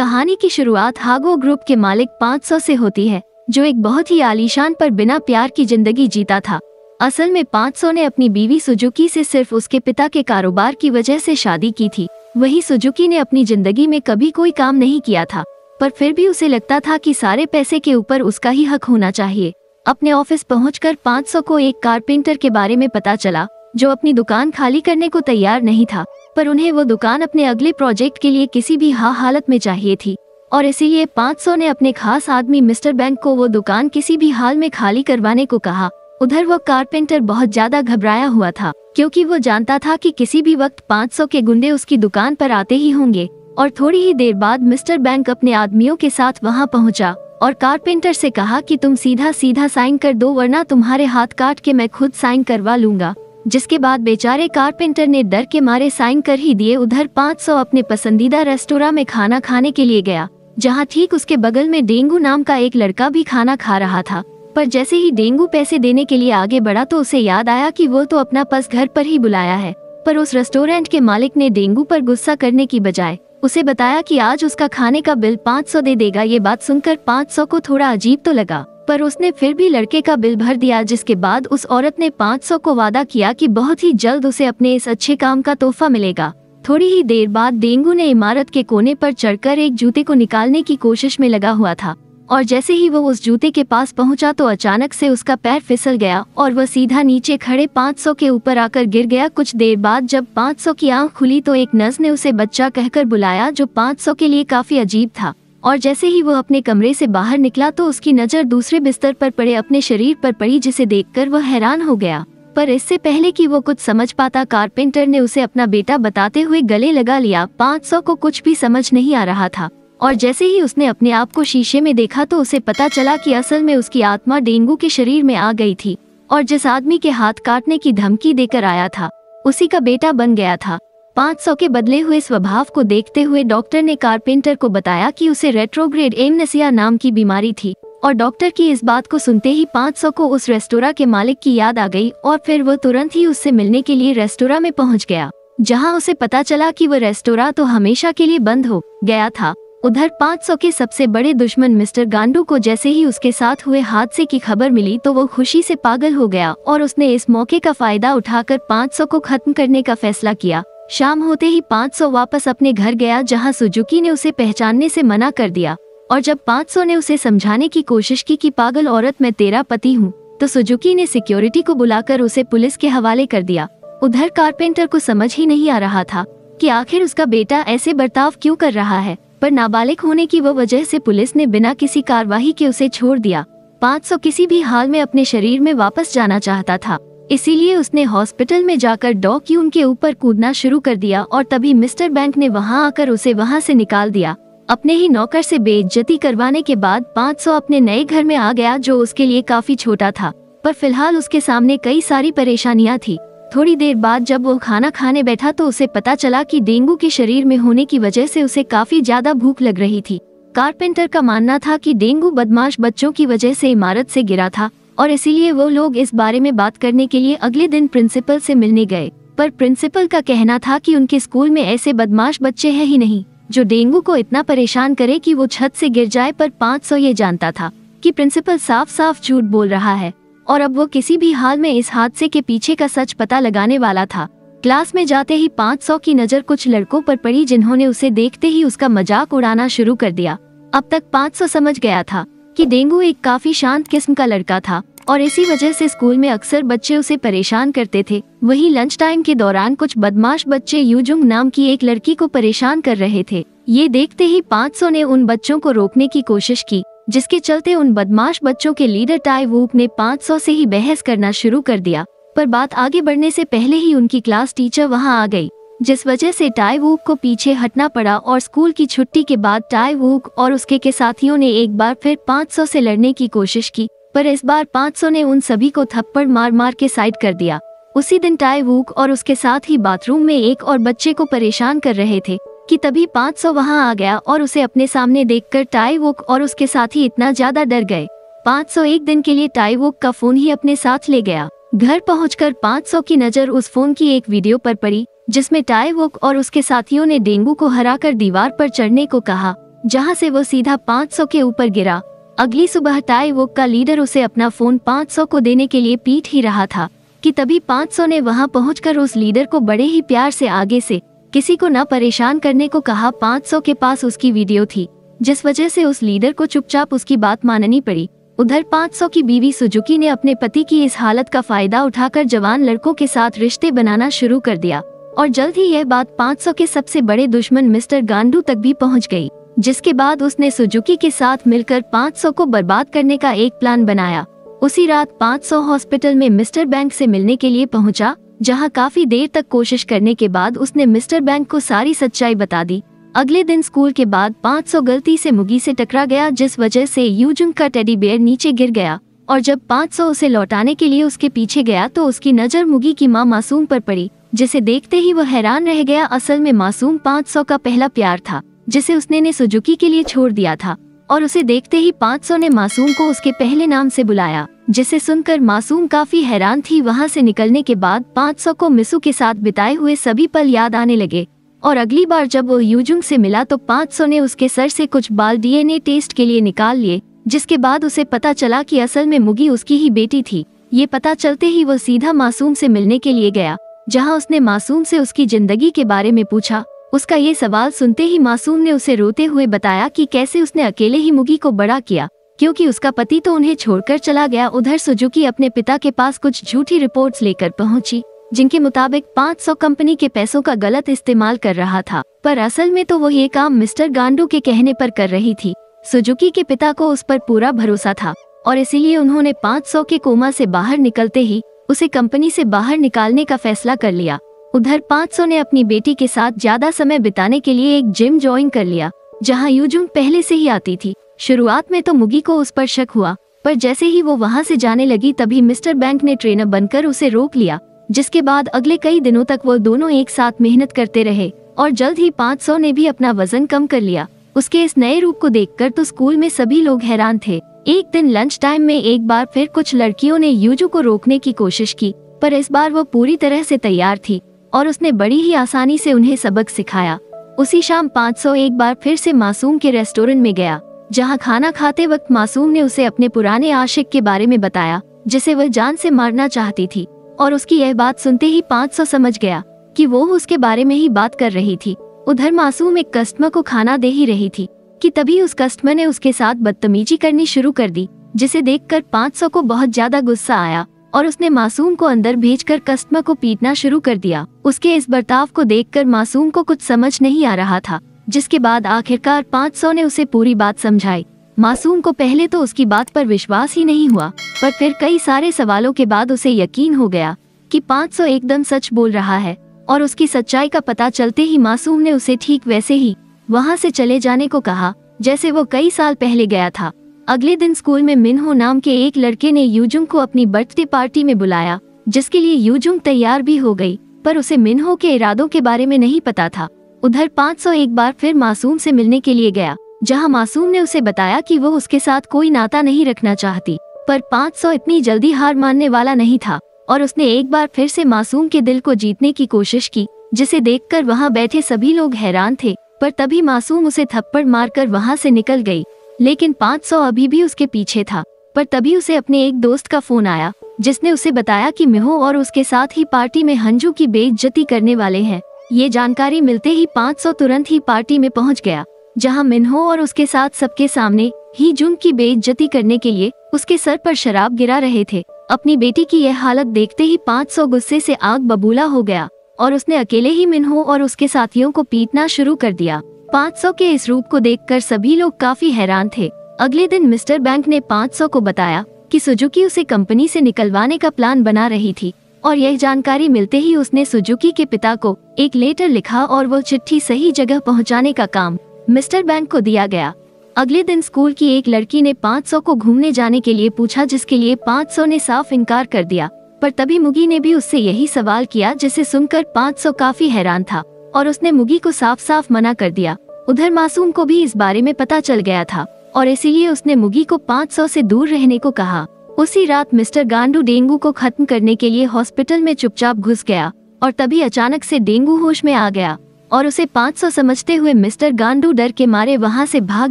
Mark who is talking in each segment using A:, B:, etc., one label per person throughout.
A: कहानी की शुरुआत हागो ग्रुप के मालिक 500 से होती है, जो एक बहुत ही आलीशान पर बिना प्यार की जिंदगी जीता था। असल में 500 ने अपनी बीवी सुजुकी से सिर्फ उसके पिता के कारोबार की वजह से शादी की थी। वही सुजुकी ने अपनी जिंदगी में कभी कोई काम नहीं किया था, पर फिर भी उसे लगता था कि सारे पैसे के ऊपर उसका ही हक होना चाहिए। अपने ऑफिस पहुंचकर 500 को एक कारपेंटर के बारे में पता चला, जो अपनी दुकान खाली करने को तैयार नहीं था, पर उन्हें वो दुकान अपने अगले प्रोजेक्ट के लिए किसी भी हालत में चाहिए थी और इसीलिए 500 ने अपने खास आदमी मिस्टर बैंक को वो दुकान किसी भी हाल में खाली करवाने को कहा। उधर वो कारपेंटर बहुत ज्यादा घबराया हुआ था, क्योंकि वो जानता था कि किसी भी वक्त 500 के गुंडे उसकी दुकान पर आते ही होंगे। और थोड़ी ही देर बाद मिस्टर बैंक अपने आदमियों के साथ वहाँ पहुँचा और कारपेंटर से कहा कि तुम सीधा सीधा साइन कर दो, वरना तुम्हारे हाथ काट के मैं खुद साइन करवा लूंगा। जिसके बाद बेचारे कारपेंटर ने डर के मारे साइन कर ही दिए। उधर 500 अपने पसंदीदा रेस्टोरेंट में खाना खाने के लिए गया, जहां ठीक उसके बगल में डेंगू नाम का एक लड़का भी खाना खा रहा था। पर जैसे ही डेंगू पैसे देने के लिए आगे बढ़ा तो उसे याद आया कि वो तो अपना पर्स घर पर ही बुलाया है। पर उस रेस्टोरेंट के मालिक ने डेंगू पर गुस्सा करने की बजाय उसे बताया कि आज उसका खाने का बिल 500 दे देगा। ये बात सुनकर 500 को थोड़ा अजीब तो लगा, पर उसने फिर भी लड़के का बिल भर दिया। जिसके बाद उस औरत ने 500 को वादा किया कि बहुत ही जल्द उसे अपने इस अच्छे काम का तोहफा मिलेगा। थोड़ी ही देर बाद डेंगू ने इमारत के कोने पर चढ़कर एक जूते को निकालने की कोशिश में लगा हुआ था, और जैसे ही वो उस जूते के पास पहुंचा तो अचानक से उसका पैर फिसल गया और वह सीधा नीचे खड़े 500 के ऊपर आकर गिर गया। कुछ देर बाद जब 500 की आंख खुली तो एक नर्स ने उसे बच्चा कहकर बुलाया, जो 500 के लिए काफी अजीब था। और जैसे ही वो अपने कमरे से बाहर निकला तो उसकी नजर दूसरे बिस्तर पर पड़े अपने शरीर पर पड़ी, जिसे देखकर वह हैरान हो गया। पर इससे पहले कि वो कुछ समझ पाता, कारपेंटर ने उसे अपना बेटा बताते हुए गले लगा लिया। 500 को कुछ भी समझ नहीं आ रहा था, और जैसे ही उसने अपने आप को शीशे में देखा तो उसे पता चला कि असल में उसकी आत्मा डेंगू के शरीर में आ गई थी, और जिस आदमी के हाथ काटने की धमकी देकर आया था उसी का बेटा बन गया था। 500 के बदले हुए स्वभाव को देखते हुए डॉक्टर ने कारपेंटर को बताया कि उसे रेट्रोग्रेड एमनेसिया नाम की बीमारी थी, और डॉक्टर की इस बात को सुनते ही 500 को उस रेस्टोरेंट के मालिक की याद आ गई और फिर वो तुरंत ही उससे मिलने के लिए रेस्टोरेंट में पहुंच गया, जहां उसे पता चला कि वो रेस्टोरेंट तो हमेशा के लिए बंद हो गया था। उधर 500 के सबसे बड़े दुश्मन मिस्टर गांडू को जैसे ही उसके साथ हुए हादसे की खबर मिली तो वो खुशी से पागल हो गया और उसने इस मौके का फायदा उठाकर 500 को खत्म करने का फैसला किया। शाम होते ही 500 वापस अपने घर गया, जहां सुजुकी ने उसे पहचानने से मना कर दिया, और जब 500 ने उसे समझाने की कोशिश की कि पागल औरत, मैं तेरा पति हूँ, तो सुजुकी ने सिक्योरिटी को बुलाकर उसे पुलिस के हवाले कर दिया। उधर कारपेंटर को समझ ही नहीं आ रहा था कि आखिर उसका बेटा ऐसे बर्ताव क्यों कर रहा है, पर नाबालिग होने की वजह से पुलिस ने बिना किसी कार्रवाई के उसे छोड़ दिया। 500 किसी भी हाल में अपने शरीर में वापस जाना चाहता था, इसीलिए उसने हॉस्पिटल में जाकर डॉक्यून के ऊपर कूदना शुरू कर दिया, और तभी मिस्टर बैंक ने वहां आकर उसे वहां से निकाल दिया। अपने ही नौकर से बेइज्जती करवाने के बाद 500 अपने नए घर में आ गया, जो उसके लिए काफी छोटा था, पर फिलहाल उसके सामने कई सारी परेशानियां थी। थोड़ी देर बाद जब वो खाना खाने बैठा तो उसे पता चला कि डेंगू के शरीर में होने की वजह से उसे काफी ज्यादा भूख लग रही थी। कारपेंटर का मानना था कि डेंगू बदमाश बच्चों की वजह से इमारत से गिरा था, और इसीलिए वो लोग इस बारे में बात करने के लिए अगले दिन प्रिंसिपल से मिलने गए। पर प्रिंसिपल का कहना था कि उनके स्कूल में ऐसे बदमाश बच्चे हैं ही नहीं जो डेंगू को इतना परेशान करे कि वो छत से गिर जाए। पर 500 ये जानता था कि प्रिंसिपल साफ साफ झूठ बोल रहा है, और अब वो किसी भी हाल में इस हादसे के पीछे का सच पता लगाने वाला था। क्लास में जाते ही 500 की नजर कुछ लड़कों पर पड़ी, जिन्होंने उसे देखते ही उसका मजाक उड़ाना शुरू कर दिया। अब तक 500 समझ गया था कि डेंगू एक काफी शांत किस्म का लड़का था, और इसी वजह से स्कूल में अक्सर बच्चे उसे परेशान करते थे। वहीं लंच टाइम के दौरान कुछ बदमाश बच्चे यूजुंग नाम की एक लड़की को परेशान कर रहे थे। ये देखते ही 500 ने उन बच्चों को रोकने की कोशिश की, जिसके चलते उन बदमाश बच्चों के लीडर टाई वूक ने 500 से ही बहस करना शुरू कर दिया। पर बात आगे बढ़ने से पहले ही उनकी क्लास टीचर वहां आ गई, जिस वजह से टाई वूक को पीछे हटना पड़ा, और स्कूल की छुट्टी के बाद टाई वूक और उसके के साथियों ने एक बार फिर 500 से लड़ने की कोशिश की, पर इस बार 500 ने उन सभी को थप्पड़ मार मार के साइड कर दिया। उसी दिन टाई वूक और उसके साथ ही बाथरूम में एक और बच्चे को परेशान कर रहे थे कि तभी 500 वहां आ गया, और उसे अपने सामने देखकर टाई वूक और उसके साथी इतना ज्यादा डर गए। 500 एक दिन के लिए टाई वूक का फोन ही अपने साथ ले गया। घर पहुंचकर 500 की नजर उस फोन की एक वीडियो पर पड़ी, जिसमें टाई वूक और उसके साथियों ने डेंगू को हराकर दीवार पर चढ़ने को कहा। जहां से वो सीधा 500 के ऊपर गिरा। अगली सुबह टाई वोक का लीडर उसे अपना फोन 500 को देने के लिए पीट ही रहा था कि तभी 500 ने वहां पहुंचकर उस लीडर को बड़े ही प्यार से आगे से किसी को न परेशान करने को कहा। 500 के पास उसकी वीडियो थी, जिस वजह से उस लीडर को चुपचाप उसकी बात माननी पड़ी। उधर 500 की बीवी सुजुकी ने अपने पति की इस हालत का फायदा उठाकर जवान लड़कों के साथ रिश्ते बनाना शुरू कर दिया और जल्द ही यह बात 500 के सबसे बड़े दुश्मन मिस्टर गांडू तक भी पहुंच गई, जिसके बाद उसने सुजुकी के साथ मिलकर 500 को बर्बाद करने का एक प्लान बनाया। उसी रात 500 हॉस्पिटल में मिस्टर बैंक से मिलने के लिए पहुंचा, जहां काफी देर तक कोशिश करने के बाद उसने मिस्टर बैंक को सारी सच्चाई बता दी। अगले दिन स्कूल के बाद 500 गलती से मुगी से टकरा गया, जिस वजह से यूजुंग का टेडी बेयर नीचे गिर गया और जब 500 उसे लौटाने के लिए उसके पीछे गया तो उसकी नजर मुगी की मां मासूम पर पड़ी, जिसे देखते ही वह हैरान रह गया। असल में मासूम 500 का पहला प्यार था, जिसे उसने ने सुजुकी के लिए छोड़ दिया था और उसे देखते ही 500 ने मासूम को उसके पहले नाम से बुलाया, जिसे सुनकर मासूम काफी हैरान थी। वहां से निकलने के बाद 500 को मिसू के साथ बिताए हुए सभी पल याद आने लगे और अगली बार जब वो यूजुंग से मिला तो 500 ने उसके सर से कुछ बाल डीएनए टेस्ट के लिए निकाल लिए, जिसके बाद उसे पता चला कि असल में मुगी उसकी ही बेटी थी। ये पता चलते ही वो सीधा मासूम से मिलने के लिए गया, जहां उसने मासूम से उसकी जिंदगी के बारे में पूछा। उसका ये सवाल सुनते ही मासूम ने उसे रोते हुए बताया कि कैसे उसने अकेले ही मुगी को बड़ा किया, क्योंकि उसका पति तो उन्हें छोड़कर चला गया। उधर सुजुकी अपने पिता के पास कुछ झूठी रिपोर्ट्स लेकर पहुंची, जिनके मुताबिक 500 कंपनी के पैसों का गलत इस्तेमाल कर रहा था, पर असल में तो वो ये काम मिस्टर गांडू के कहने पर कर रही थी। सुजुकी के पिता को उस पर पूरा भरोसा था और इसीलिए उन्होंने 500 के कोमा से बाहर निकलते ही उसे कंपनी से बाहर निकालने का फैसला कर लिया। उधर 500 ने अपनी बेटी के साथ ज्यादा समय बिताने के लिए एक जिम ज्वाइन कर लिया, जहां यूजुंग पहले से ही आती थी। शुरुआत में तो मुगी को उस पर शक हुआ, पर जैसे ही वो वहां से जाने लगी तभी मिस्टर बैंक ने ट्रेनर बनकर उसे रोक लिया, जिसके बाद अगले कई दिनों तक वो दोनों एक साथ मेहनत करते रहे और जल्द ही 500 ने भी अपना वजन कम कर लिया। उसके इस नए रूप को देखकर तो स्कूल में सभी लोग हैरान थे। एक दिन लंच टाइम में एक बार फिर कुछ लड़कियों ने यूजू को रोकने की कोशिश की, पर इस बार वो पूरी तरह से तैयार थी और उसने बड़ी ही आसानी से उन्हें सबक सिखाया। उसी शाम 500 एक बार फिर से मासूम के रेस्टोरेंट में गया, जहां खाना खाते वक्त मासूम ने उसे अपने पुराने आशिक के बारे में बताया, जिसे वह जान से मारना चाहती थी। और उसकी यह बात सुनते ही 500 समझ गया कि वो उसके बारे में ही बात कर रही थी। उधर मासूम एक कस्टमर को खाना दे ही रही थी कि तभी उस कस्टमर ने उसके साथ बदतमीजी करनी शुरू कर दी, जिसे देखकर 500 को बहुत ज्यादा गुस्सा आया और उसने मासूम को अंदर भेजकर कस्टमर को पीटना शुरू कर दिया। उसके इस बर्ताव को देखकर मासूम को कुछ समझ नहीं आ रहा था, जिसके बाद आखिरकार 500 ने उसे पूरी बात समझाई। मासूम को पहले तो उसकी बात पर विश्वास ही नहीं हुआ, पर फिर कई सारे सवालों के बाद उसे यकीन हो गया कि 500 एकदम सच बोल रहा है और उसकी सच्चाई का पता चलते ही मासूम ने उसे ठीक वैसे ही वहां से चले जाने को कहा, जैसे वो कई साल पहले गया था। अगले दिन स्कूल में मिनहो नाम के एक लड़के ने यूजुंग को अपनी बर्थडे पार्टी में बुलाया, जिसके लिए यूजुंग तैयार भी हो गई, पर उसे मिनहो के इरादों के बारे में नहीं पता था। उधर 500 एक बार फिर मासूम से मिलने के लिए गया, जहां मासूम ने उसे बताया कि वो उसके साथ कोई नाता नहीं रखना चाहती, पर 500 इतनी जल्दी हार मानने वाला नहीं था और उसने एक बार फिर से मासूम के दिल को जीतने की कोशिश की, जिसे देखकर वहां बैठे सभी लोग हैरान थे। पर तभी मासूम उसे थप्पड़ मारकर वहां से निकल गई, लेकिन 500 अभी भी उसके पीछे था। पर तभी उसे अपने एक दोस्त का फोन आया, जिसने उसे बताया कि मिहो और उसके साथ ही पार्टी में हंजू की बेइज्जती करने वाले हैं। ये जानकारी मिलते ही 500 तुरंत ही पार्टी में पहुंच गया, जहां मिन्हो और उसके साथ सबके सामने ही जुन की बेइज्जती करने के लिए उसके सर पर शराब गिरा रहे थे। अपनी बेटी की यह हालत देखते ही 500 गुस्से से आग बबूला हो गया और उसने अकेले ही मिन्हो और उसके साथियों को पीटना शुरू कर दिया। 500 के इस रूप को देखकर सभी लोग काफी हैरान थे। अगले दिन मिस्टर बैंक ने 500 को बताया कि सुजुकी उसे कंपनी से निकलवाने का प्लान बना रही थी और यह जानकारी मिलते ही उसने सुजुकी के पिता को एक लेटर लिखा और वो चिट्ठी सही जगह पहुंचाने का काम मिस्टर बैंक को दिया गया। अगले दिन स्कूल की एक लड़की ने 500 को घूमने जाने के लिए पूछा, जिसके लिए 500 ने साफ इनकार कर दिया। पर तभी मुगी ने भी उससे यही सवाल किया, जिसे सुनकर 500 काफी हैरान था और उसने मुगी को साफ साफ मना कर दिया। उधर मासूम को भी इस बारे में पता चल गया था और इसीलिए उसने मुगी को 500 से दूर रहने को कहा। उसी रात मिस्टर गांडू डेंगू को खत्म करने के लिए हॉस्पिटल में चुपचाप घुस गया और तभी अचानक से डेंगू होश में आ गया। और उसे 500 समझते हुए मिस्टर गांडू डर के मारे वहां से भाग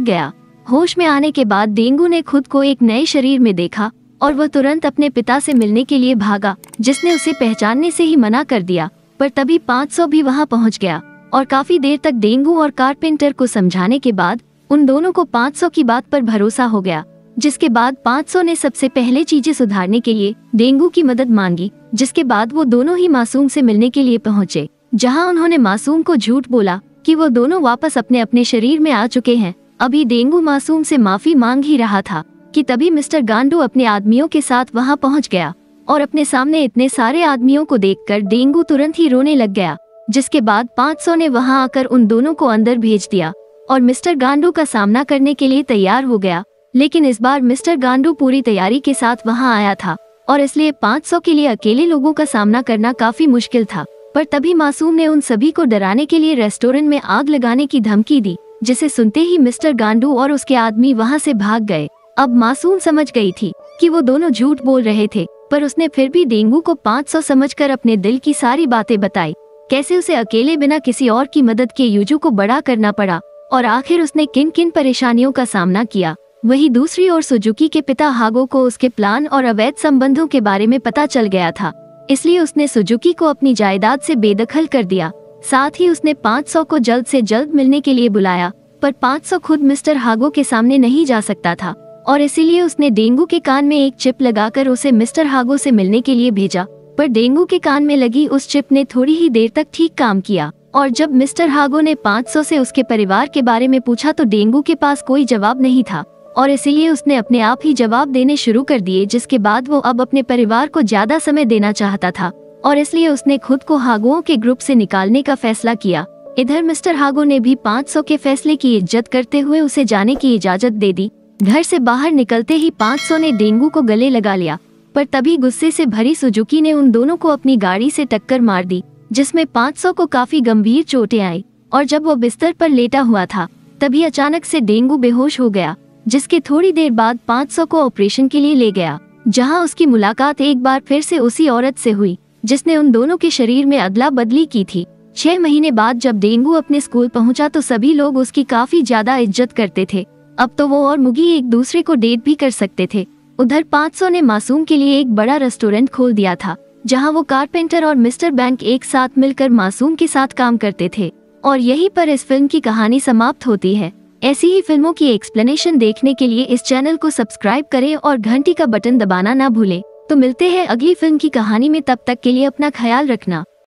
A: गया। होश में आने के बाद डेंगू ने खुद को एक नए शरीर में देखा और वह तुरंत अपने पिता से मिलने के लिए भागा, जिसने उसे पहचानने से ही मना कर दिया। पर तभी 500 भी वहां पहुंच गया और काफी देर तक डेंगू और कारपेंटर को समझाने के बाद उन दोनों को 500 की बात पर भरोसा हो गया। जिसके बाद 500 ने सबसे पहले चीजें सुधारने के लिए डेंगू की मदद मांगी। जिसके बाद वो दोनों ही मासूम से मिलने के लिए पहुंचे, जहां उन्होंने मासूम को झूठ बोला कि वो दोनों वापस अपने अपने शरीर में आ चुके हैं। अभी डेंगू मासूम से माफी मांग ही रहा था कि तभी मिस्टर गांडू अपने आदमियों के साथ वहां पहुंच गया और अपने सामने इतने सारे आदमियों को देखकर डेंगू तुरंत ही रोने लग गया। जिसके बाद 500 ने वहां आकर उन दोनों को अंदर भेज दिया और मिस्टर गांडू का सामना करने के लिए तैयार हो गया। लेकिन इस बार मिस्टर गांडू पूरी तैयारी के साथ वहां आया था और इसलिए 500 के लिए अकेले लोगों का सामना करना काफी मुश्किल था। पर तभी मासूम ने उन सभी को डराने के लिए रेस्टोरेंट में आग लगाने की धमकी दी, जिसे सुनते ही मिस्टर गांडू और उसके आदमी वहां से भाग गए। अब मासूम समझ गई थी कि वो दोनों झूठ बोल रहे थे, पर उसने फिर भी डेंगू को 500 समझकर अपने दिल की सारी बातें बताई। कैसे उसे अकेले बिना किसी और की मदद के यूजू को बड़ा करना पड़ा और आखिर उसने किन किन परेशानियों का सामना किया। वहीं दूसरी ओर सुजुकी के पिता हागो को उसके प्लान और अवैध संबंधों के बारे में पता चल गया था, इसलिए उसने सुजुकी को अपनी जायदाद से बेदखल कर दिया। साथ ही उसने 500 को जल्द से जल्द मिलने के लिए बुलाया, पर 500 खुद मिस्टर हागो के सामने नहीं जा सकता था और इसीलिए उसने डेंगू के कान में एक चिप लगाकर उसे मिस्टर हागो से मिलने के लिए भेजा। पर डेंगू के कान में लगी उस चिप ने थोड़ी ही देर तक ठीक काम किया और जब मिस्टर हागो ने 500 से उसके परिवार के बारे में पूछा तो डेंगू के पास कोई जवाब नहीं था और इसीलिए उसने अपने आप ही जवाब देने शुरू कर दिए। जिसके बाद वो अब अपने परिवार को ज्यादा समय देना चाहता था और इसलिए उसने खुद को हागोओं के ग्रुप से निकालने का फैसला किया। इधर मिस्टर हागो ने भी 500 के फैसले की इज्जत करते हुए उसे जाने की इजाजत दे दी। घर से बाहर निकलते ही 500 ने डेंगू को गले लगा लिया, पर तभी गुस्से से भरी सुजुकी ने उन दोनों को अपनी गाड़ी से टक्कर मार दी, जिसमें 500 को काफी गंभीर चोटें आई और जब वो बिस्तर पर लेटा हुआ था तभी अचानक से डेंगू बेहोश हो गया। जिसके थोड़ी देर बाद 500 को ऑपरेशन के लिए ले गया, जहां उसकी मुलाकात एक बार फिर से उसी औरत से हुई जिसने उन दोनों के शरीर में अदला बदली की थी। 6 महीने बाद जब डेंगू अपने स्कूल पहुंचा तो सभी लोग उसकी काफी ज्यादा इज्जत करते थे। अब तो वो और मुगी एक दूसरे को डेट भी कर सकते थे। उधर 500 ने मासूम के लिए एक बड़ा रेस्टोरेंट खोल दिया था, जहां वो कारपेंटर और मिस्टर बैंक एक साथ मिलकर मासूम के साथ काम करते थे। और यहीं पर इस फिल्म की कहानी समाप्त होती है। ऐसी ही फिल्मों की एक्सप्लेनेशन देखने के लिए इस चैनल को सब्सक्राइब करें और घंटी का बटन दबाना ना भूलें। तो मिलते हैं अगली फिल्म की कहानी में, तब तक के लिए अपना ख्याल रखना।